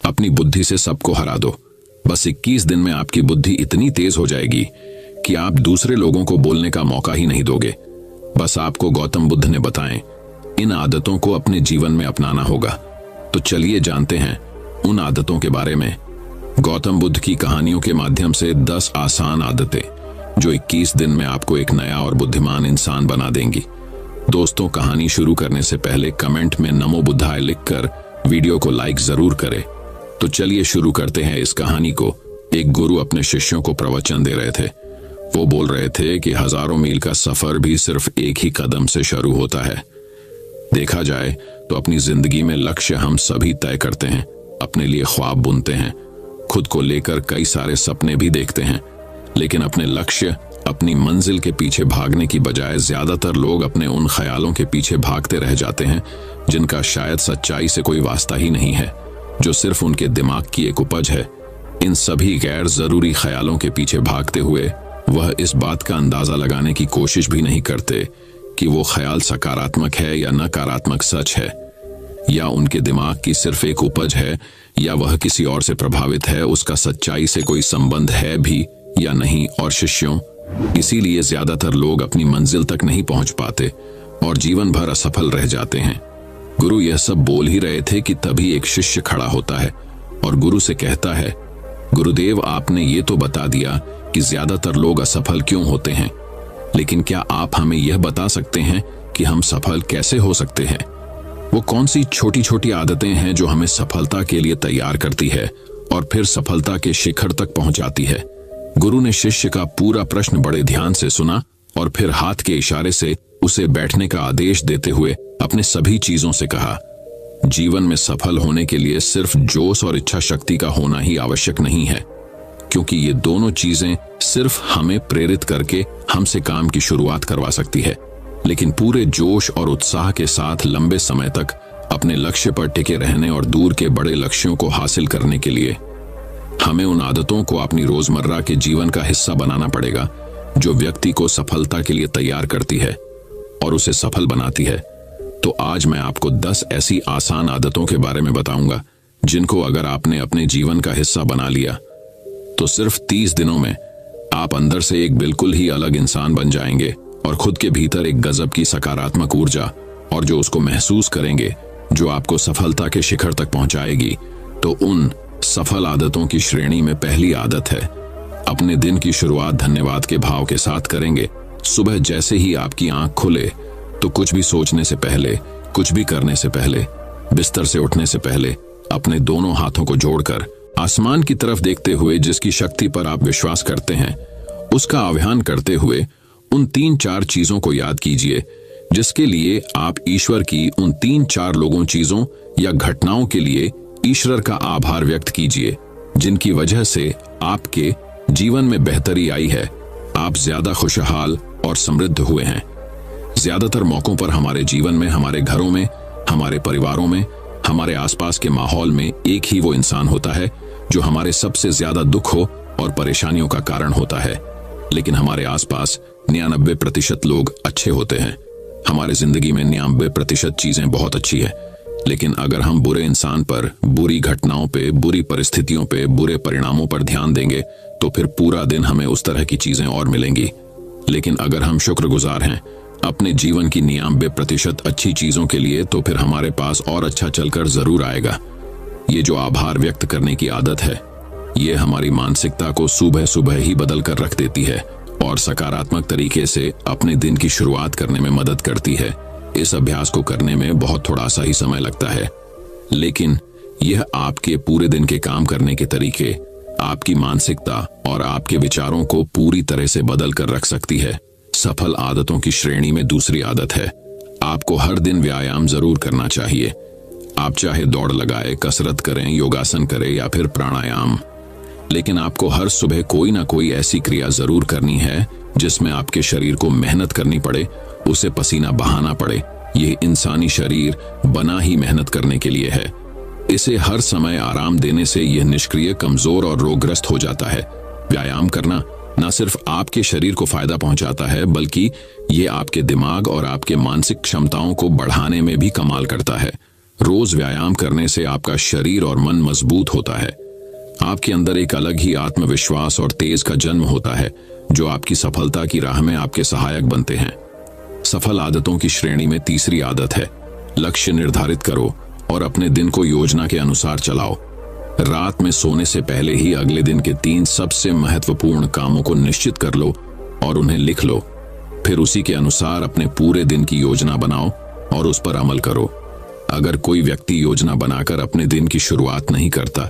अपनी बुद्धि से सबको हरा दो। बस 21 दिन में आपकी बुद्धि इतनी तेज हो जाएगी कि आप दूसरे लोगों को बोलने का मौका ही नहीं दोगे। बस आपको गौतम बुद्ध ने बताएं, इन आदतों को अपने जीवन में अपनाना होगा। तो चलिए जानते हैं उन आदतों के बारे में। गौतम बुद्ध की कहानियों के माध्यम से 10 आसान आदतें जो 21 दिन में आपको एक नया और बुद्धिमान इंसान बना देंगी। दोस्तों, कहानी शुरू करने से पहले कमेंट में नमो बुद्धाय लिखकर वीडियो को लाइक जरूर करें। तो चलिए शुरू करते हैं इस कहानी को। एक गुरु अपने शिष्यों को प्रवचन दे रहे थे। वो बोल रहे थे कि हजारों मील का सफर भी सिर्फ एक ही कदम से शुरू होता है। देखा जाए तो अपनी जिंदगी में लक्ष्य हम सभी तय करते हैं, अपने लिए ख्वाब बुनते हैं, खुद को लेकर कई सारे सपने भी देखते हैं, लेकिन अपने लक्ष्य, अपनी मंजिल के पीछे भागने की बजाय ज्यादातर लोग अपने उन ख्यालों के पीछे भागते रह जाते हैं जिनका शायद सच्चाई से कोई वास्ता ही नहीं है, जो सिर्फ उनके दिमाग की एक उपज है। इन सभी गैर जरूरी ख्यालों के पीछे भागते हुए वह इस बात का अंदाजा लगाने की कोशिश भी नहीं करते कि वो ख्याल सकारात्मक है या नकारात्मक सच है, या उनके दिमाग की सिर्फ एक उपज है, या वह किसी और से प्रभावित है, उसका सच्चाई से कोई संबंध है भी या नहीं। और शिष्यों, इसीलिए ज्यादातर लोग अपनी मंजिल तक नहीं पहुंच पाते और जीवन भर असफल रह जाते हैं। गुरु यह सब बोल ही रहे थे कि तभी एक शिष्य खड़ा होता है और गुरु से कहता है, गुरुदेव, आपने ये तो बता दिया कि ज्यादातर लोग असफल क्यों होते हैं, लेकिन क्या आप हमें यह बता सकते हैं कि हम सफल कैसे हो सकते हैं? वो कौन सी छोटी छोटी आदतें हैं जो हमें सफलता के लिए तैयार करती है और फिर सफलता के शिखर तक पहुंचाती है? गुरु ने शिष्य का पूरा प्रश्न बड़े ध्यान से सुना और फिर हाथ के इशारे से उसे बैठने का आदेश देते हुए अपने सभी चीजों से कहा, जीवन में सफल होने के लिए सिर्फ जोश और इच्छा शक्ति का होना ही आवश्यक नहीं है, क्योंकि ये दोनों चीजें सिर्फ हमें प्रेरित करके हमसे काम की शुरुआत करवा सकती है, लेकिन पूरे जोश और उत्साह के साथ लंबे समय तक अपने लक्ष्य पर टिके रहने और दूर के बड़े लक्ष्यों को हासिल करने के लिए हमें उन आदतों को अपनी रोजमर्रा के जीवन का हिस्सा बनाना पड़ेगा जो व्यक्ति को सफलता के लिए तैयार करती है और उसे सफल बनाती है। तो आज मैं आपको 10 ऐसी आसान आदतों के बारे में बताऊंगा जिनको अगर आपने अपने जीवन का हिस्सा बना लिया तो सिर्फ 30 दिनों में आप अंदर से एक बिल्कुल ही अलग इंसान बन जाएंगे और खुद के भीतर एक गजब की सकारात्मक ऊर्जा और जो उसको महसूस करेंगे, जो आपको सफलता के शिखर तक पहुंचाएगी। तो उन सफल आदतों की श्रेणी में पहली आदत है, अपने दिन की शुरुआत धन्यवाद के भाव के साथ करेंगे। सुबह जैसे ही आपकी आंख खुले तो कुछ भी सोचने से पहले, कुछ भी करने से पहले, बिस्तर से उठने से पहले अपने दोनों हाथों को जोड़कर आसमान की तरफ देखते हुए जिसकी शक्ति पर आप विश्वास करते हैं उसका आह्वान करते हुए उन 3-4 चीजों को याद कीजिए जिसके लिए आप ईश्वर की उन 3-4 लोगों, चीजों या घटनाओं के लिए ईश्वर का आभार व्यक्त कीजिए जिनकी वजह से आपके जीवन में बेहतरी आई है, आप ज्यादा खुशहाल और समृद्ध हुए हैं। ज्यादातर मौकों पर हमारे जीवन में, हमारे घरों में, हमारे परिवारों में, हमारे आसपास के माहौल में एक ही वो इंसान होता है जो हमारे सबसे ज्यादा दुख हो और परेशानियों का कारण होता है, लेकिन हमारे आसपास 99% लोग अच्छे होते हैं। हमारे जिंदगी में 99% चीजें बहुत अच्छी है, लेकिन अगर हम बुरे इंसान पर, बुरी घटनाओं पे, बुरी परिस्थितियों पे, बुरे परिणामों पर ध्यान देंगे तो फिर पूरा दिन हमें उस तरह की चीजें और मिलेंगी। लेकिन अगर हम शुक्रगुजार हैं अपने जीवन की 99% अच्छी चीजों के लिए, तो फिर हमारे पास और अच्छा चलकर जरूर आएगा। ये जो आभार व्यक्त करने की आदत है, ये हमारी मानसिकता को सुबह सुबह ही बदल कर रख देती है और सकारात्मक तरीके से अपने दिन की शुरुआत करने में मदद करती है। इस अभ्यास को करने में बहुत थोड़ा सा ही समय लगता है, लेकिन यह आपके पूरे दिन के काम करने के तरीके, आपकी मानसिकता और आपके विचारों को पूरी तरह से बदल कर रख सकती है। सफल आदतों की श्रेणी में दूसरी आदत है, आपको हर दिन व्यायाम जरूर करना चाहिए। आप चाहे दौड़ लगाए, कसरत करें, योगासन करें या फिर प्राणायाम, लेकिन आपको हर सुबह कोई ना कोई ऐसी क्रिया जरूर करनी है जिसमें आपके शरीर को मेहनत करनी पड़े, उसे पसीना बहाना पड़े। यह इंसानी शरीर बना ही मेहनत करने के लिए है। इसे हर समय आराम देने से यह निष्क्रिय, कमजोर और रोगग्रस्त हो जाता है। व्यायाम करना न सिर्फ आपके शरीर को फायदा पहुंचाता है, बल्कि ये आपके दिमाग और आपके मानसिक क्षमताओं को बढ़ाने में भी कमाल करता है। रोज व्यायाम करने से आपका शरीर और मन मजबूत होता है। आपके अंदर एक अलग ही आत्मविश्वास और तेज का जन्म होता है जो आपकी सफलता की राह में आपके सहायक बनते हैं। सफल आदतों की श्रेणी में तीसरी आदत है, लक्ष्य निर्धारित करो और अपने दिन को योजना के अनुसार चलाओ। रात में सोने से पहले ही अगले दिन के 3 सबसे महत्वपूर्ण कामों को निश्चित कर लो और उन्हें लिख लो। फिर उसी के अनुसार अपने पूरे दिन की योजना बनाओ और उस पर अमल करो। अगर कोई व्यक्ति योजना बनाकर अपने दिन की शुरुआत नहीं करता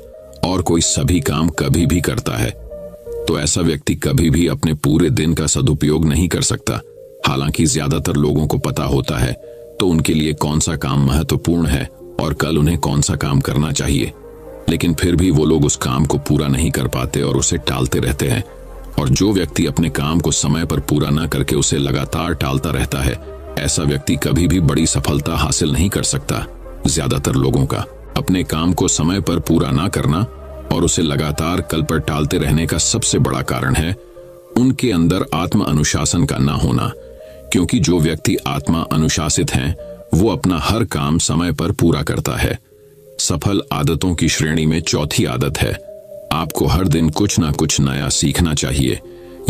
और कोई सभी काम कभी भी करता है, तो ऐसा व्यक्ति कभी भी अपने पूरे दिन का सदुपयोग नहीं कर सकता। हालांकि ज्यादातर लोगों को पता होता है तो उनके लिए कौन सा काम महत्वपूर्ण है और कल उन्हें कौन सा काम करना चाहिए, लेकिन फिर भी वो लोग उस काम को पूरा नहीं कर पाते और उसे टालते रहते हैं। और जो व्यक्ति अपने काम को समय पर पूरा न करके उसे लगातार टालता रहता है, ऐसा व्यक्ति कभी भी बड़ी सफलता हासिल नहीं कर सकता। ज्यादातर लोगों का अपने काम को समय पर पूरा ना करना और उसे लगातार कल पर टालते रहने का सबसे बड़ा कारण है उनके अंदर आत्म अनुशासन का ना होना। क्योंकि जो व्यक्ति आत्मा अनुशासित हैं, वो अपना हर काम समय पर पूरा करता है। सफल आदतों की श्रेणी में चौथी आदत है, आपको हर दिन कुछ ना कुछ नया सीखना चाहिए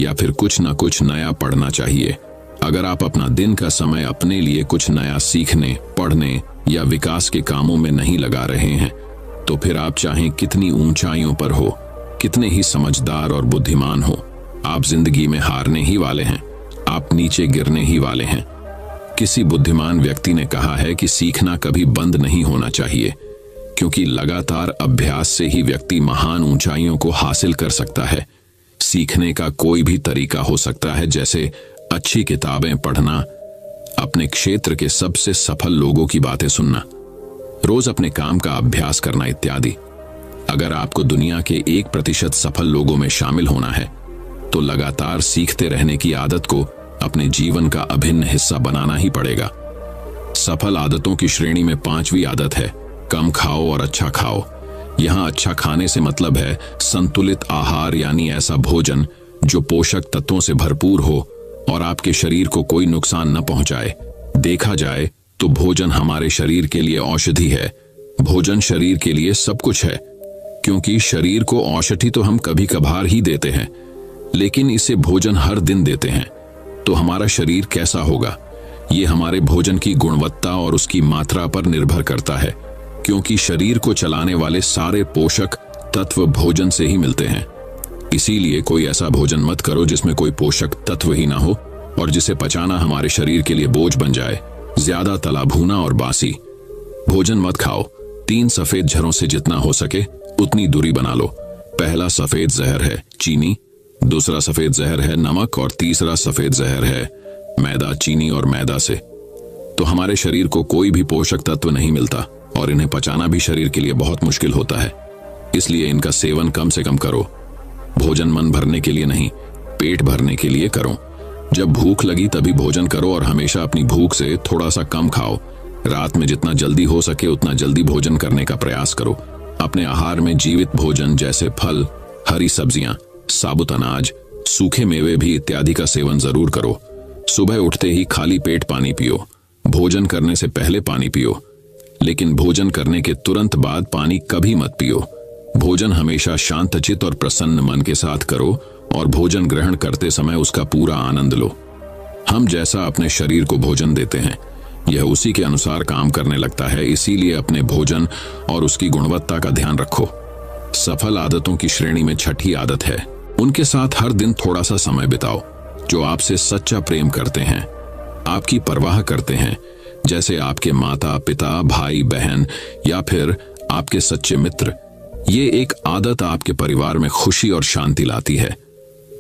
या फिर कुछ ना कुछ नया पढ़ना चाहिए। अगर आप अपना दिन का समय अपने लिए कुछ नया सीखने, पढ़ने या विकास के कामों में नहीं लगा रहे हैं, तो फिर आप चाहें कितनी ऊंचाइयों पर हो, कितने ही समझदार और बुद्धिमान हो, आप जिंदगी में हारने ही वाले हैं, आप नीचे गिरने ही वाले हैं। किसी बुद्धिमान व्यक्ति ने कहा है कि सीखना कभी बंद नहीं होना चाहिए, क्योंकि लगातार अभ्यास से ही व्यक्ति महान ऊंचाइयों को हासिल कर सकता है। सीखने का कोई भी तरीका हो सकता है, जैसे अच्छी किताबें पढ़ना, अपने क्षेत्र के सबसे सफल लोगों की बातें सुनना, रोज अपने काम का अभ्यास करना इत्यादि। अगर आपको दुनिया के 1% सफल लोगों में शामिल होना है, तो लगातार सीखते रहने की आदत को अपने जीवन का अभिन्न हिस्सा बनाना ही पड़ेगा। सफल आदतों की श्रेणी में 5वीं आदत है, कम खाओ और अच्छा खाओ। यहां अच्छा खाने से मतलब है संतुलित आहार, यानी ऐसा भोजन जो पोषक तत्वों से भरपूर हो और आपके शरीर को कोई नुकसान न पहुंचाए। देखा जाए तो भोजन हमारे शरीर के लिए औषधि है। भोजन शरीर के लिए सब कुछ है, क्योंकि शरीर को औषधि तो हम कभी कभार ही देते हैं, लेकिन इसे भोजन हर दिन देते हैं। तो हमारा शरीर कैसा होगा, ये हमारे भोजन की गुणवत्ता और उसकी मात्रा पर निर्भर करता है, क्योंकि शरीर को चलाने वाले सारे पोषक तत्व भोजन से ही मिलते हैं। इसीलिए कोई ऐसा भोजन मत करो जिसमें कोई पोषक तत्व ही ना हो और जिसे पचाना हमारे शरीर के लिए बोझ बन जाए। ज्यादा तला भुना और बासी भोजन मत खाओ। 3 सफेद झरों से जितना हो सके उतनी दूरी बना लो। पहला सफेद जहर है चीनी, दूसरा सफेद जहर है नमक और तीसरा सफेद जहर है मैदा। चीनी और मैदा से तो हमारे शरीर को कोई भी पोषक तत्व नहीं मिलता और इन्हें पचाना भी शरीर के लिए बहुत मुश्किल होता है। इसलिए इनका सेवन कम से कम करो। भोजन मन भरने के लिए नहीं, पेट भरने के लिए करो। जब भूख लगी तभी भोजन करो और हमेशा अपनी भूख से थोड़ा सा कम खाओ। रात में जितना जल्दी हो सके उतना जल्दी भोजन करने का प्रयास करो। अपने आहार में जीवित भोजन जैसे फल, हरी सब्जियां, साबुत अनाज, सूखे मेवे भी इत्यादि का सेवन जरूर करो। सुबह उठते ही खाली पेट पानी पियो। भोजन करने से पहले पानी पियो, लेकिन भोजन करने के तुरंत बाद पानी कभी मत पियो। भोजन हमेशा शांतचित्त और प्रसन्न मन के साथ करो और भोजन ग्रहण करते समय उसका पूरा आनंद लो। हम जैसा अपने शरीर को भोजन देते हैं, यह उसी के अनुसार काम करने लगता है। इसीलिए अपने भोजन और उसकी गुणवत्ता का ध्यान रखो। सफल आदतों की श्रेणी में 6ठी आदत है, उनके साथ हर दिन थोड़ा सा समय बिताओ जो आपसे सच्चा प्रेम करते हैं, आपकी परवाह करते हैं, जैसे आपके माता पिता, भाई बहन या फिर आपके सच्चे मित्र। ये एक आदत आपके परिवार में खुशी और शांति लाती है।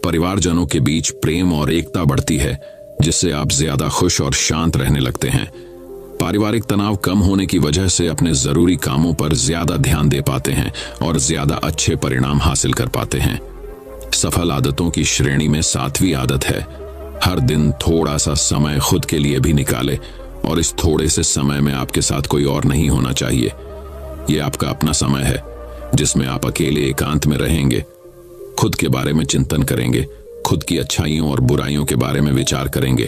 परिवारजनों के बीच प्रेम और एकता बढ़ती है, जिससे आप ज्यादा खुश और शांत रहने लगते हैं। पारिवारिक तनाव कम होने की वजह से अपने जरूरी कामों पर ज्यादा ध्यान दे पाते हैं और ज्यादा अच्छे परिणाम हासिल कर पाते हैं। सफल आदतों की श्रेणी में 7वीं आदत है, हर दिन थोड़ा सा समय खुद के लिए भी निकाले और इस थोड़े से समय में आपके साथ कोई और नहीं होना चाहिए। ये आपका अपना समय है जिसमें आप अकेले एकांत में रहेंगे, खुद के बारे में चिंतन करेंगे, खुद की अच्छाइयों और बुराइयों के बारे में विचार करेंगे,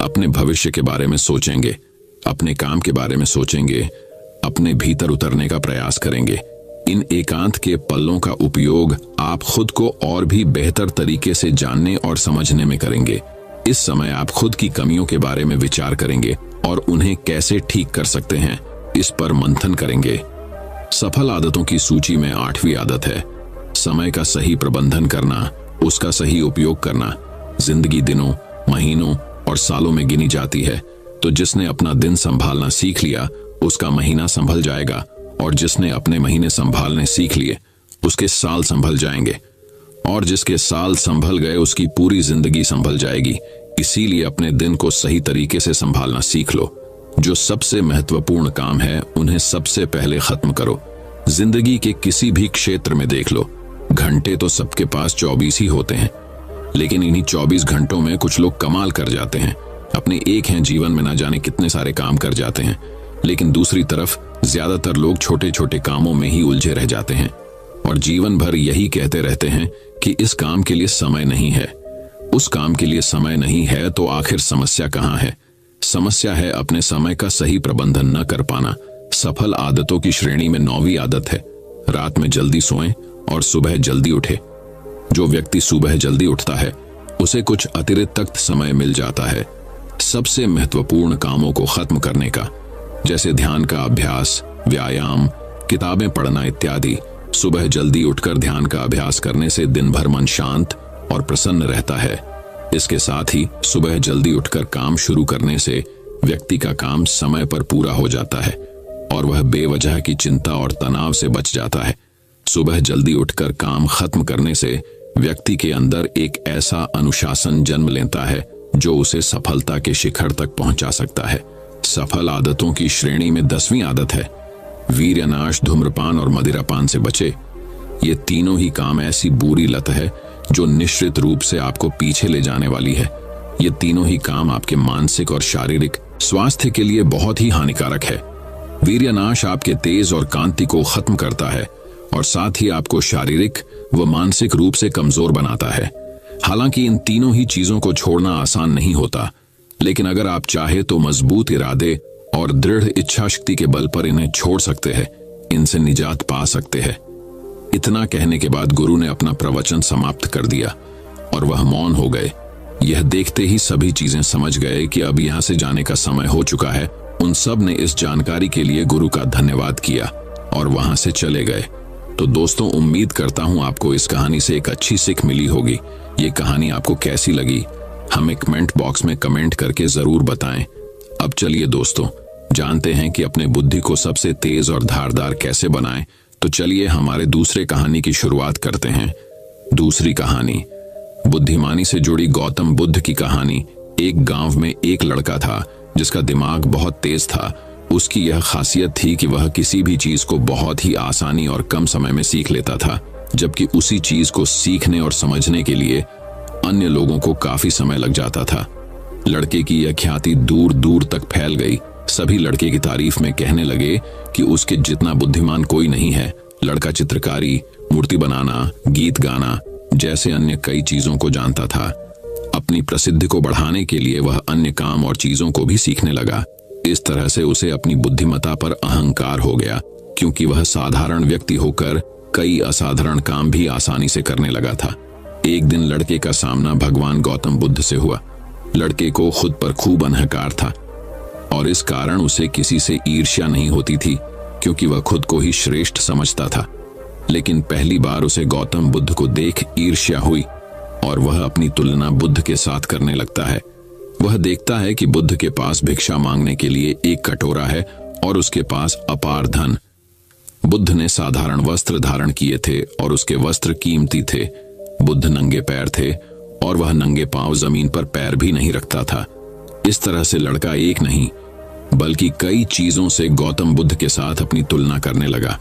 अपने भविष्य के बारे में सोचेंगे, अपने काम के बारे में सोचेंगे, अपने भीतर उतरने का प्रयास करेंगे। इन एकांत के पलों का उपयोग आप खुद को और भी बेहतर तरीके से जानने और समझने में करेंगे। इस समय आप खुद की कमियों के बारे में विचार करेंगे और उन्हें कैसे ठीक कर सकते हैं, इस पर मंथन करेंगे। सफल आदतों की सूची में 8वीं आदत है समय का सही प्रबंधन करना, उसका सही उपयोग करना। जिंदगी दिनों, महीनों और सालों में गिनी जाती है, तो जिसने अपना दिन संभालना सीख लिया उसका महीना संभल जाएगा, और जिसने अपने महीने संभालने सीख लिए उसके साल संभल जाएंगे, और जिसके साल संभल गए उसकी पूरी जिंदगी संभल जाएगी। इसीलिए अपने दिन को सही तरीके से संभालना सीख लो। जो सबसे महत्वपूर्ण काम है उन्हें सबसे पहले खत्म करो। जिंदगी के किसी भी क्षेत्र में देख लो, घंटे तो सबके पास 24 ही होते हैं, लेकिन इन्हीं 24 घंटों में कुछ लोग कमाल कर जाते हैं। अपने एक हैं जीवन में ना जाने कितने सारे काम कर जाते हैं, लेकिन दूसरी तरफ ज्यादातर लोग छोटे छोटे कामों में ही उलझे रह जाते हैं और जीवन भर यही कहते रहते हैं कि इस काम के लिए समय नहीं है, उस काम के लिए समय नहीं है। तो आखिर समस्या कहाँ है? समस्या है अपने समय का सही प्रबंधन न कर पाना। सफल आदतों की श्रेणी में 9वीं आदत है रात में जल्दी सोएं और सुबह जल्दी उठे। जो व्यक्ति सुबह जल्दी उठता है उसे कुछ अतिरिक्त समय मिल जाता है सबसे महत्वपूर्ण कामों को खत्म करने का, जैसे ध्यान का अभ्यास, व्यायाम, किताबें पढ़ना इत्यादि। सुबह जल्दी उठकर ध्यान का अभ्यास करने से दिन भर मन शांत और प्रसन्न रहता है। इसके साथ ही सुबह जल्दी उठकर काम शुरू करने से व्यक्ति का काम समय पर पूरा हो जाता है और वह बेवजह की चिंता और तनाव से बच जाता है। सुबह जल्दी उठकर काम खत्म करने से व्यक्ति के अंदर एक ऐसा अनुशासन जन्म लेता है जो उसे सफलता के शिखर तक पहुंचा सकता है। सफल आदतों की श्रेणी में 10वीं आदत है वीर्यनाश, धूम्रपान और मदिरापान से बचे। ये तीनों ही काम ऐसी बुरी लत है जो निश्चित रूप से आपको पीछे ले जाने वाली है। ये तीनों ही काम आपके मानसिक और शारीरिक स्वास्थ्य के लिए बहुत ही हानिकारक है। वीर्यनाश आपके तेज और कांति को खत्म करता है और साथ ही आपको शारीरिक व मानसिक रूप से कमजोर बनाता है। हालांकि इन तीनों ही चीजों को छोड़ना आसान नहीं होता, लेकिन अगर आप चाहे तो मजबूत इरादे और दृढ़ इच्छा शक्ति के बल पर इन्हें छोड़ सकते हैं, इनसे निजात पा सकते हैं। इतना कहने के बाद गुरु ने अपना प्रवचन समाप्त कर दिया और वह मौन हो गए। यह देखते ही सभी चीजें समझ गए कि अब यहां से जाने का समय हो चुका है। उन सब ने इस जानकारी के लिए गुरु का धन्यवाद किया और वहां से चले गए। तो दोस्तों, उम्मीद करता हूं आपको इस कहानी से एक अच्छी सीख मिली होगी। ये कहानी आपको कैसी लगी हमें कमेंट बॉक्स में कमेंट करके जरूर बताएं। अब चलिए दोस्तों, जानते हैं कि अपने बुद्धि को सबसे तेज और धारदार कैसे बनाएं। तो चलिए हमारे दूसरे कहानी की शुरुआत करते हैं। दूसरी कहानी बुद्धिमानी से जुड़ी गौतम बुद्ध की कहानी। एक गांव में एक लड़का था जिसका दिमाग बहुत तेज था। उसकी यह खासियत थी कि वह किसी भी चीज को बहुत ही आसानी और कम समय में सीख लेता था, जबकि उसी चीज को सीखने और समझने के लिए अन्य लोगों को काफी समय लग जाता था। लड़के की यह ख्याति दूर दूर तक फैल गई। सभी लड़के की तारीफ में कहने लगे कि उसके जितना बुद्धिमान कोई नहीं है। लड़का चित्रकारी, मूर्ति बनाना, गीत गाना जैसे अन्य कई चीजों को जानता था। अपनी प्रसिद्धि को बढ़ाने के लिए वह अन्य काम और चीजों को भी सीखने लगा। इस तरह से उसे अपनी बुद्धिमत्ता पर अहंकार हो गया, क्योंकि वह साधारण व्यक्ति होकर कई असाधारण काम भी आसानी से करने लगा था। एक दिन लड़के का सामना भगवान गौतम बुद्ध से हुआ। लड़के को खुद पर खूब अहंकार था और इस कारण उसे किसी से ईर्ष्या नहीं होती थी, क्योंकि वह खुद को ही श्रेष्ठ समझता था। लेकिन पहली बार उसे गौतम बुद्ध को देख ईर्ष्या हुई और वह अपनी तुलना बुद्ध के साथ करने लगता है। वह देखता है कि बुद्ध के पास भिक्षा मांगने के लिए एक कटोरा है और उसके पास अपार धन। बुद्ध ने साधारण वस्त्र धारण किए थे और उसके वस्त्र कीमती थे। बुद्ध नंगे पैर थे और वह नंगे पांव जमीन पर पैर भी नहीं रखता था। इस तरह से लड़का एक नहीं बल्कि कई चीजों से गौतम बुद्ध के साथ अपनी तुलना करने लगा।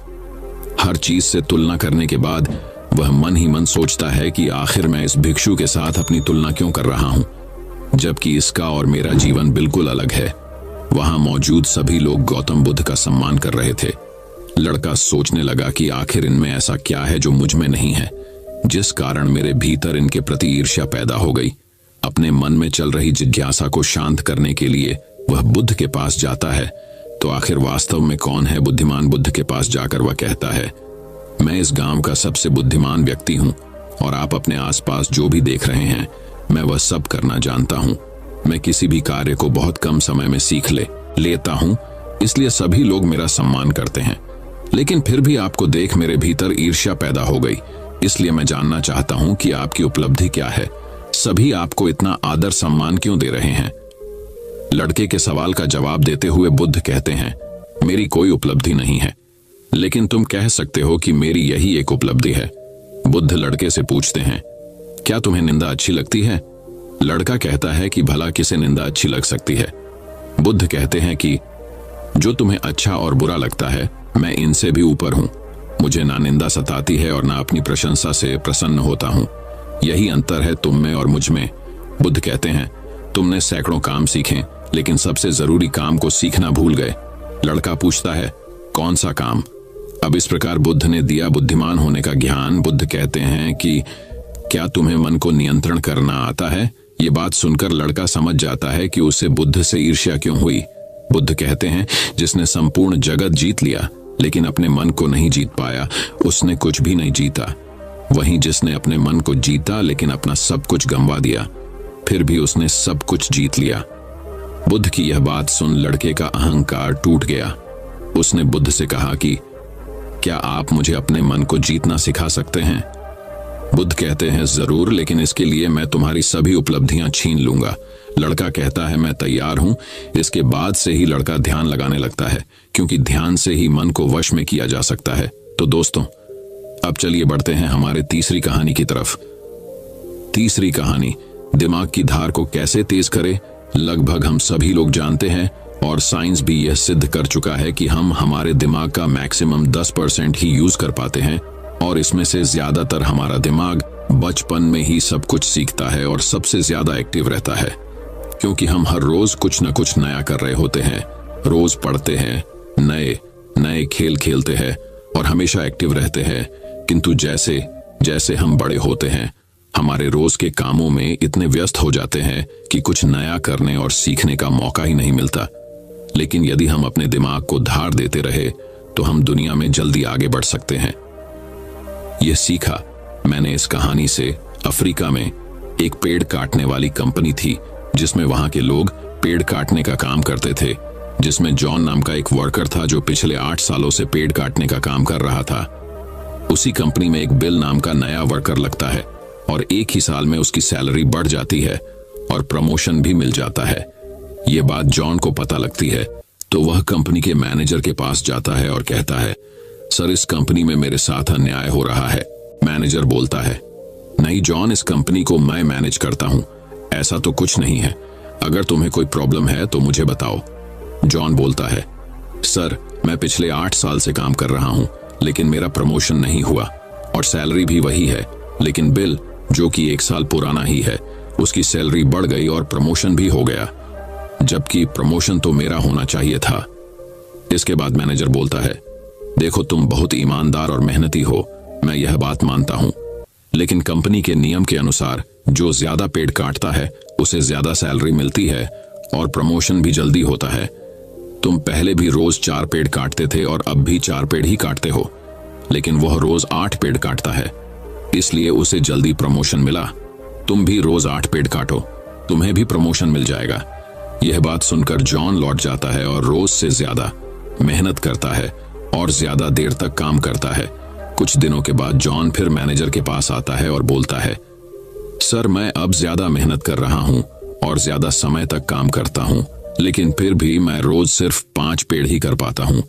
हर चीज से तुलना करने के बाद वह मन ही मन सोचता है कि आखिर मैं इस भिक्षु के साथ अपनी तुलना क्यों कर रहा हूं, जबकि इसका और मेरा जीवन बिल्कुल अलग है। वहां मौजूद सभी लोग गौतम बुद्ध का सम्मान कर रहे थे। लड़का सोचने लगा कि आखिर इनमें ऐसा क्या है जो मुझ में नहीं है, जिस कारण मेरे भीतर इनके प्रति ईर्ष्या पैदा हो गई। अपने मन में चल रही जिज्ञासा को शांत करने के लिए वह बुद्ध के पास जाता है। तो आखिर वास्तव में कौन है बुद्धिमान? बुद्ध के पास जाकर वह कहता है, मैं इस गांव का सबसे बुद्धिमान व्यक्ति हूं और आप अपने आसपास जो भी देख रहे हैं मैं वह सब करना जानता हूं। मैं किसी भी कार्य को बहुत कम समय में सीख लेता हूं, इसलिए सभी लोग मेरा सम्मान करते हैं। लेकिन फिर भी आपको देख मेरे भीतर ईर्ष्या पैदा हो गई, इसलिए मैं जानना चाहता हूं कि आपकी उपलब्धि क्या है। सभी आपको इतना आदर सम्मान क्यों दे रहे हैं? लड़के के सवाल का जवाब देते हुए बुद्ध कहते हैं, मेरी कोई उपलब्धि नहीं है, लेकिन तुम कह सकते हो कि मेरी यही एक उपलब्धि है। बुद्ध लड़के से पूछते हैं, क्या तुम्हें निंदा अच्छी लगती है? लड़का कहता है कि भला किसे निंदा अच्छी लग सकती है? बुद्ध कहते हैं कि जो तुम्हें अच्छा और बुरा लगता है मैं इनसे भी ऊपर हूं। मुझे ना निंदा सताती है और ना अपनी प्रशंसा से प्रसन्न होता हूं। यही अंतर है तुम में और मुझ में। बुद्ध कहते हैं, तुमने सैकड़ों काम सीखे लेकिन सबसे जरूरी काम को सीखना भूल गए। लड़का पूछता है, कौन सा काम? अब इस प्रकार बुद्ध ने दिया बुद्धिमान होने का ज्ञान। बुद्ध कहते हैं कि क्या तुम्हें मन को नियंत्रण करना आता है? ये बात सुनकर लड़का समझ जाता है कि उसे बुद्ध से ईर्ष्या क्यों हुई। बुद्ध कहते हैं, जिसने संपूर्ण जगत जीत लिया लेकिन अपने मन को नहीं जीत पाया, उसने कुछ भी नहीं जीता। वहीं जिसने अपने मन को जीता लेकिन अपना सब कुछ गंवा दिया, फिर भी उसने सब कुछ जीत लिया। बुद्ध की यह बात सुन लड़के का अहंकार टूट गया। उसने बुद्ध से कहा कि क्या आप मुझे अपने मन को जीतना सिखा सकते हैं? बुद्ध कहते हैं, जरूर, लेकिन इसके लिए मैं तुम्हारी सभी उपलब्धियां छीन लूंगा। लड़का कहता है, मैं तैयार हूं। इसके बाद से ही लड़का ध्यान लगाने लगता है, क्योंकि ध्यान से ही मन को वश में किया जा सकता है। तो दोस्तों, अब चलिए बढ़ते हैं हमारे तीसरी कहानी की तरफ। तीसरी कहानी, दिमाग की धार को कैसे तेज करें। लगभग हम सभी लोग जानते हैं और साइंस भी यह सिद्ध कर चुका है कि हम हमारे दिमाग का मैक्सिमम 10% ही यूज कर पाते हैं और इसमें से ज्यादातर हमारा दिमाग बचपन में ही सब कुछ सीखता है और सबसे ज्यादा एक्टिव रहता है, क्योंकि हम हर रोज कुछ न कुछ नया कर रहे होते हैं। रोज पढ़ते हैं, नए नए खेल खेलते हैं और हमेशा एक्टिव रहते हैं। किंतु जैसे जैसे हम बड़े होते हैं, हमारे रोज के कामों में इतने व्यस्त हो जाते हैं कि कुछ नया करने और सीखने का मौका ही नहीं मिलता। लेकिन यदि हम अपने दिमाग को धार देते रहे तो हम दुनिया में जल्दी आगे बढ़ सकते हैं। यह सीखा मैंने इस कहानी से। अफ्रीका में एक पेड़ काटने वाली कंपनी थी जिसमें वहां के लोग पेड़ काटने का काम करते थे, जिसमें जॉन नाम का एक वर्कर था जो पिछले 8 सालों से पेड़ काटने का काम कर रहा था। उसी कंपनी में एक बिल नाम का नया वर्कर लगता है और एक ही साल में उसकी सैलरी बढ़ जाती है और प्रमोशन भी मिल जाता है। ये बात जॉन को पता लगती है तो वह कंपनी के मैनेजर के पास जाता है और कहता है, सर, इस कंपनी में मेरे साथ अन्याय हो रहा है। मैनेजर बोलता है, नहीं जॉन, इस कंपनी को मैं मैनेज करता हूं, ऐसा तो कुछ नहीं है। अगर तुम्हें कोई प्रॉब्लम है तो मुझे बताओ। जॉन बोलता है, सर, मैं पिछले 8 साल से काम कर रहा हूं लेकिन मेरा प्रमोशन नहीं हुआ और सैलरी भी वही है, लेकिन बिल जो कि 1 साल पुराना ही है, उसकी सैलरी बढ़ गई और प्रमोशन भी हो गया, जबकि प्रमोशन तो मेरा होना चाहिए था। इसके बाद मैनेजर बोलता है, देखो, तुम बहुत ईमानदार और मेहनती हो, मैं यह बात मानता हूं, लेकिन कंपनी के नियम के अनुसार जो ज्यादा पेड़ काटता है उसे ज्यादा सैलरी मिलती है और प्रमोशन भी जल्दी होता है। तुम पहले भी रोज 4 पेड़ काटते थे और अब भी 4 पेड़ ही काटते हो, लेकिन वह रोज 8 पेड़ काटता है, इसलिए उसे जल्दी प्रमोशन मिला। तुम भी रोज 8 पेड़ काटो, तुम्हें भी प्रमोशन मिल जाएगा। यह बात सुनकर जॉन लौट जाता है और रोज से ज्यादा मेहनत करता है और ज्यादा देर तक काम करता है। कुछ दिनों के बाद जॉन फिर मैनेजर के पास आता है और बोलता है, सर, मैं अब ज्यादा मेहनत कर रहा हूं और ज्यादा समय तक काम करता हूं, लेकिन फिर भी मैं रोज सिर्फ 5 पेड़ ही कर पाता हूं।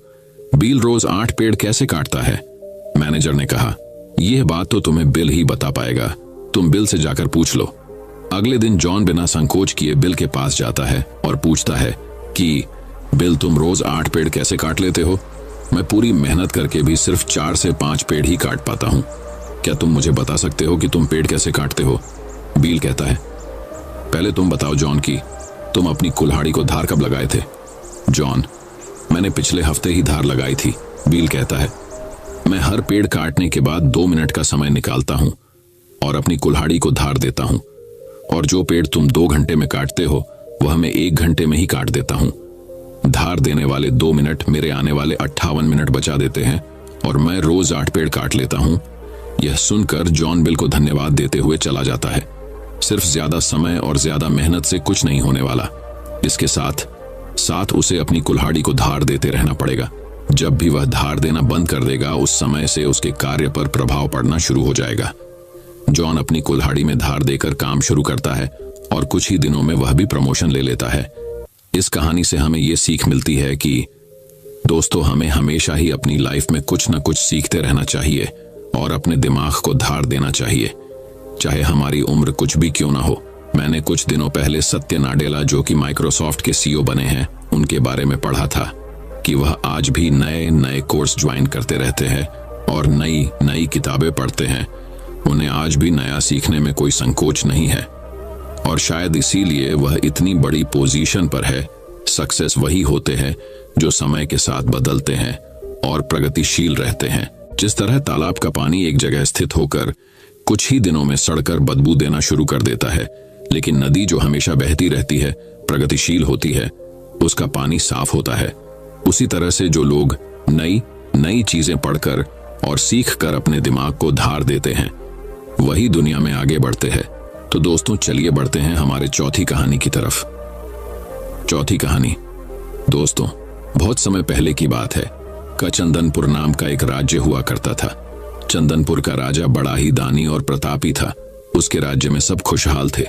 बिल रोज 8 पेड़ कैसे काटता है? मैनेजर ने कहा, यह बात तो तुम्हें बिल ही बता पाएगा, तुम बिल से जाकर पूछ लो। अगले दिन जॉन बिना संकोच किए बिल के पास जाता है और पूछता है कि बिल, तुम रोज 8 पेड़ कैसे काट लेते हो? मैं पूरी मेहनत करके भी सिर्फ 4 से 5 पेड़ ही काट पाता हूं। क्या तुम मुझे बता सकते हो कि तुम पेड़ कैसे काटते हो? बिल कहता है, पहले तुम बताओ जॉन की तुम अपनी कुल्हाड़ी को धार कब लगाए थे? जॉन, मैंने पिछले हफ्ते ही धार लगाई थी। बिल कहता है, मैं हर पेड़ काटने के बाद 2 मिनट का समय निकालता हूं और अपनी कुल्हाड़ी को धार देता हूं, और जो पेड़ तुम 2 घंटे में काटते हो वह मैं 1 घंटे में ही काट देता हूं। धार देने वाले 2 मिनट मेरे आने वाले 58 मिनट बचा देते हैं और मैं रोज 8 पेड़ काट लेता हूँ। यह सुनकर जॉन बिल को धन्यवाद देते हुए चला जाता है। सिर्फ ज्यादा समय और ज्यादा मेहनत से कुछ नहीं होने वाला, इसके साथ साथ उसे अपनी कुल्हाड़ी को धार देते रहना पड़ेगा। जब भी वह धार देना बंद कर देगा, उस समय से उसके कार्य पर प्रभाव पड़ना शुरू हो जाएगा। जॉन अपनी कुल्हाड़ी में धार देकर काम शुरू करता है और कुछ ही दिनों में वह भी प्रमोशन ले लेता है। इस कहानी से हमें यह सीख मिलती है कि दोस्तों, हमें हमेशा ही अपनी लाइफ में कुछ न कुछ सीखते रहना चाहिए और अपने दिमाग को धार देना चाहिए, चाहे हमारी उम्र कुछ भी क्यों ना हो। मैंने कुछ दिनों पहले सत्य नाडेला, जो कि माइक्रोसॉफ्ट के सीईओ बने हैं, उनके बारे में पढ़ा था कि वह आज भी नए नए कोर्स ज्वाइन करते रहते हैं और नई नई किताबें पढ़ते हैं। उन्हें आज भी नया सीखने में कोई संकोच नहीं है और शायद इसीलिए वह इतनी बड़ी पोजीशन पर है। सक्सेस वही होते हैं जो समय के साथ बदलते हैं और प्रगतिशील रहते हैं। जिस तरह तालाब का पानी एक जगह स्थित होकर कुछ ही दिनों में सड़कर बदबू देना शुरू कर देता है, लेकिन नदी जो हमेशा बहती रहती है, प्रगतिशील होती है, उसका पानी साफ होता है। उसी तरह से जो लोग नई नई चीजें पढ़कर और सीख कर अपने दिमाग को धार देते हैं, वही दुनिया में आगे बढ़ते हैं। तो दोस्तों, चलिए बढ़ते हैं हमारे चौथी कहानी की तरफ। चौथी कहानी, दोस्तों, बहुत समय पहले की बात है। चंदनपुर नाम का एक राज्य हुआ करता था। चंदनपुर का राजा बड़ा ही दानी और प्रतापी था। उसके राज्य में सब खुशहाल थे,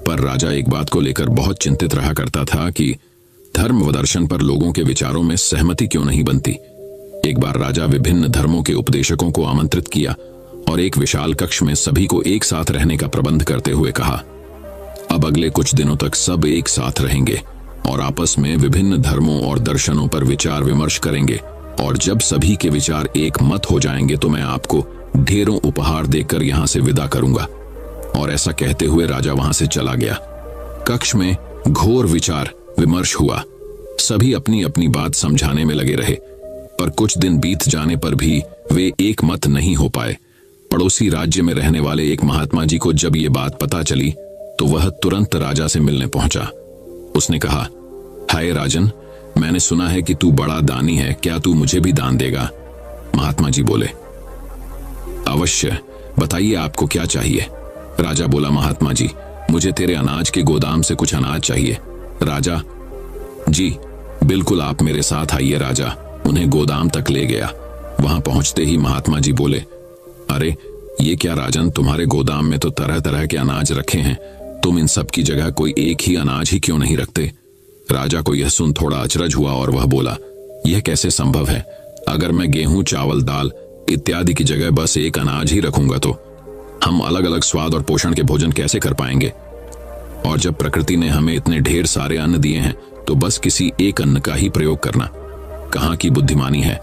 पर राजा एक बात को लेकर बहुत चिंतित रहा करता था कि धर्म व दर्शन पर लोगों के विचारों में सहमति क्यों नहीं बनती। एक बार राजा विभिन्न धर्मों के उपदेशकों को आमंत्रित किया और एक विशाल कक्ष में सभी को एक साथ रहने का प्रबंध करते हुए कहा, अब अगले कुछ दिनों तक सब एक साथ रहेंगे और आपस में विभिन्न धर्मों और दर्शनों पर विचार विमर्श करेंगे, और जब सभी के विचार एक मत हो जाएंगे तो मैं आपको ढेरों उपहार देकर यहां से विदा करूंगा। और ऐसा कहते हुए राजा वहां से चला गया। कक्ष में घोर विचार विमर्श हुआ। सभी अपनी अपनी बात समझाने में लगे रहे, पर कुछ दिन बीत जाने पर भी वे एक मत नहीं हो पाए। पड़ोसी राज्य में रहने वाले एक महात्मा जी को जब ये बात पता चली तो वह तुरंत राजा से मिलने पहुंचा। उसने कहा, हाय राजन, मैंने सुना है कि तू बड़ा दानी है, क्या तू मुझे भी दान देगा? महात्मा जी बोले, अवश्य, बताइए आपको क्या चाहिए? राजा बोला, महात्मा जी, मुझे तेरे अनाज के गोदाम से कुछ अनाज चाहिए। राजा जी, बिल्कुल, आप मेरे साथ आइए। राजा उन्हें गोदाम तक ले गया। वहां पहुंचते ही महात्मा जी बोले, अरे ये क्या राजन, तुम्हारे गोदाम में तो तरह तरह के अनाज रखे हैं, तुम इन सब की जगह कोई एक ही अनाज ही क्यों नहीं रखते? राजा को यह सुन थोड़ा अचरज हुआ और वह बोला, यह कैसे संभव है? अगर मैं गेहूं, चावल, दाल इत्यादि की जगह बस एक अनाज ही रखूंगा तो हम अलग अलग स्वाद और पोषण के भोजन कैसे कर पाएंगे? और जब प्रकृति ने हमें इतने ढेर सारे अन्न दिए हैं तो बस किसी एक अन्न का ही प्रयोग करना कहाँ की बुद्धिमानी है?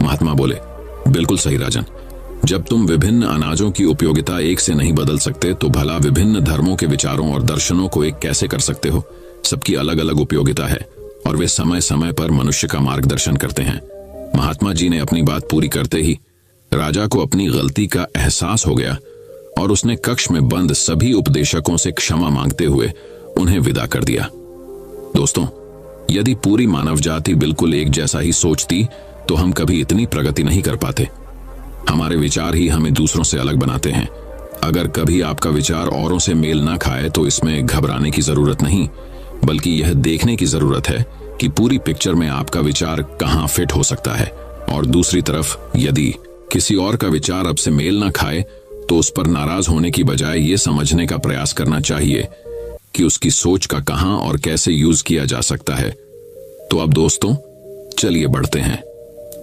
महात्मा बोले, बिल्कुल सही राजन, जब तुम विभिन्न अनाजों की उपयोगिता एक से नहीं बदल सकते तो भला विभिन्न धर्मों के विचारों और दर्शनों को एक कैसे कर सकते हो? सबकी अलग अलग उपयोगिता है और वे समय समय पर मनुष्य का मार्गदर्शन करते हैं। महात्मा जी ने अपनी बात पूरी करते ही राजा को अपनी गलती का एहसास हो गया और उसने कक्ष में बंद सभी उपदेशकों से क्षमा मांगते हुए उन्हें विदा कर दिया। दोस्तों, यदि पूरी मानव जाति बिल्कुल एक जैसा ही सोचती तो हम कभी इतनी प्रगति नहीं कर पाते। हमारे विचार ही हमें दूसरों से अलग बनाते हैं। अगर कभी आपका विचार औरों से मेल ना खाए तो इसमें घबराने की जरूरत नहीं, बल्कि यह देखने की जरूरत है कि पूरी पिक्चर में आपका विचार कहां फिट हो सकता है। और दूसरी तरफ यदि किसी और का विचार अब से मेल ना खाए तो उस पर नाराज होने की बजाय ये समझने का प्रयास करना चाहिए कि उसकी सोच का कहां और कैसे यूज किया जा सकता है। तो अब दोस्तों, चलिए बढ़ते हैं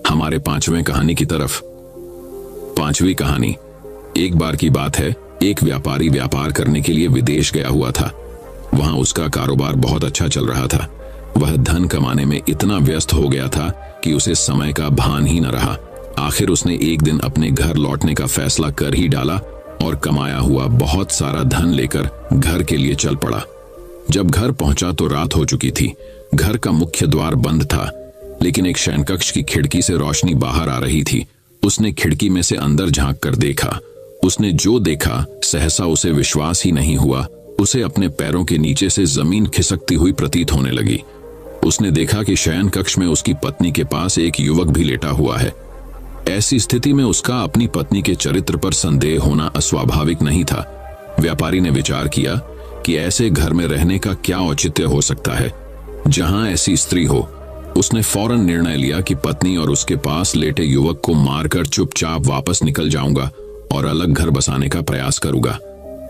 हमारे 5वें कहानी की तरफ। 5वीं कहानी, एक बार की बात है, एक व्यापारी व्यापार करने के लिए विदेश गया हुआ था। वहां उसका कारोबार बहुत अच्छा चल रहा था। वह धन कमाने में इतना व्यस्त हो गया था कि उसे समय का भान ही न रहा। आखिर उसने एक दिन अपने घर लौटने का फैसला कर ही डाला और कमाया हुआ बहुत सारा धन लेकर घर के लिए चल पड़ा। जब घर पहुंचा तो रात हो चुकी थी। घर का मुख्य द्वार बंद था, लेकिन एक शयनकक्ष की खिड़की से रोशनी बाहर आ रही थी। उसने खिड़की में से अंदर झांक कर देखा। उसने जो देखा सहसा उसे विश्वास ही नहीं हुआ। उसे अपने पैरों के नीचे से जमीन खिसकती हुई प्रतीत होने लगी। उसने देखा कि शयन कक्ष में उसकी पत्नी के पास एक युवक भी लेटा हुआ है। ऐसी स्थिति में उसका अपनी पत्नी के चरित्र पर संदेह होना अस्वाभाविक नहीं था। व्यापारी ने विचार किया कि ऐसे घर में रहने का क्या औचित्य हो सकता है जहां ऐसी स्त्री हो। उसने फौरन निर्णय लिया कि पत्नी और उसके पास लेटे युवक को मारकर चुपचाप वापस निकल जाऊंगा और अलग घर बसाने का प्रयास करूंगा।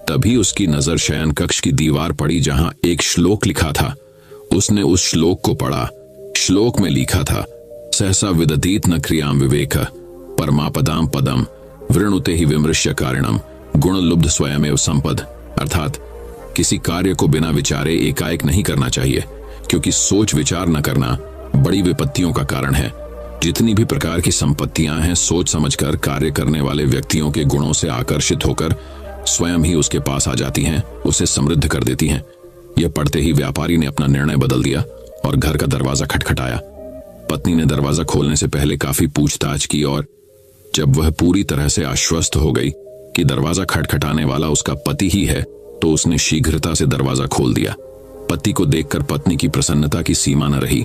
तभी उसकी नजर शयन कक्ष की दीवार पड़ी जहां एक श्लोक लिखा था। उसने उस श्लोक को पढ़ा। श्लोक में लिखा था, सहसा विदतीत न क्रियाम विवेक परमापदाम पदम वृणुते ही विमृश्य कारिणम गुण लुब्ध स्वयमेव संपद। अर्थात किसी कार्य को बिना विचारे एकाएक नहीं करना चाहिए, क्योंकि सोच विचार न करना बड़ी विपत्तियों का कारण है। जितनी भी प्रकार की संपत्तियां हैं, सोच समझकर कार्य करने वाले व्यक्तियों के गुणों से आकर्षित होकर स्वयं ही उसके पास आ जाती हैं, उसे समृद्ध कर देती हैं। यह पढ़ते ही व्यापारी ने अपना निर्णय बदल दिया और घर का दरवाजा खटखटाया। पत्नी ने दरवाजा खोलने से पहले काफी पूछताछ की और जब वह पूरी तरह से आश्वस्त हो गई कि दरवाजा खटखटाने वाला उसका पति ही है, तो उसने शीघ्रता से दरवाजा खोल दिया। पति को देखकर पत्नी की प्रसन्नता की सीमा न रही।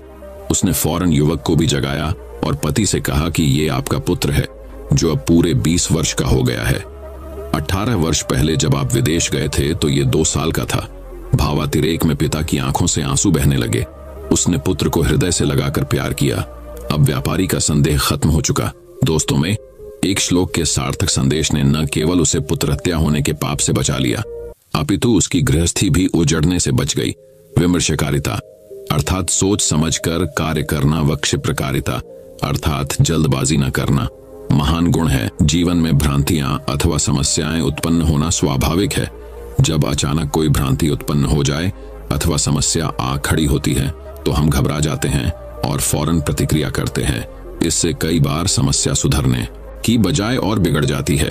उसने फौरन युवक को भी जगाया और पति से कहा कि ये आपका पुत्र है, जो अब पूरे 20 वर्ष का हो गया है। 18 वर्ष पहले जब आप विदेश गए थे तो ये 2 साल का था। भावातिरेक में पिता की आंखों से आंसू बहने लगे। उसने पुत्र को हृदय से लगाकर प्यार किया। अब व्यापारी का संदेह खत्म हो चुका। दोस्तों में एक श्लोक के सार्थक संदेश ने न केवल उसे पुत्र हत्या होने के पाप से बचा लिया, अपितु उसकी गृहस्थी भी उजड़ने से बच गई। विमर्शकारिता अर्थात सोच समझकर कार्य करना व क्षिप्रकारिता अर्थात जल्दबाजी न करना महान गुण है। जीवन में भ्रांतियां अथवा समस्याएं उत्पन्न होना स्वाभाविक है। जब अचानक कोई भ्रांति उत्पन्न हो जाए अथवा समस्या आ खड़ी होती है तो हम घबरा जाते हैं और फौरन प्रतिक्रिया करते हैं। इससे कई बार समस्या सुधरने की बजाय और बिगड़ जाती है।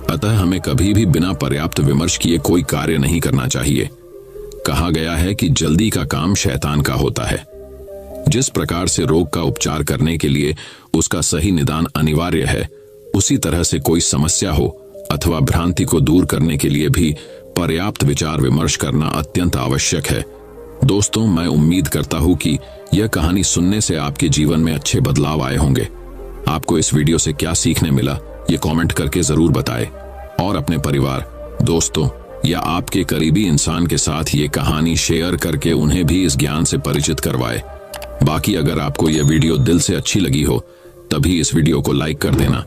अतः हमें कभी भी बिना पर्याप्त विमर्श किए कोई कार्य नहीं करना चाहिए। कहा गया है कि जल्दी का काम शैतान का होता है। जिस प्रकार से रोग का उपचार करने के लिए उसका सही निदान अनिवार्य है, उसी तरह से कोई समस्या हो अथवा भ्रांति को दूर करने के लिए भी पर्याप्त विचार विमर्श करना अत्यंत आवश्यक है। दोस्तों, मैं उम्मीद करता हूं कि यह कहानी सुनने से आपके जीवन में अच्छे बदलाव आए होंगे। आपको इस वीडियो से क्या सीखने मिला, ये कमेंट करके जरूर बताएं और अपने परिवार, दोस्तों या आपके करीबी इंसान के साथ ये कहानी शेयर करके उन्हें भी इस ज्ञान से परिचित करवाएं। बाकी अगर आपको यह वीडियो दिल से अच्छी लगी हो तभी इस वीडियो को लाइक कर देना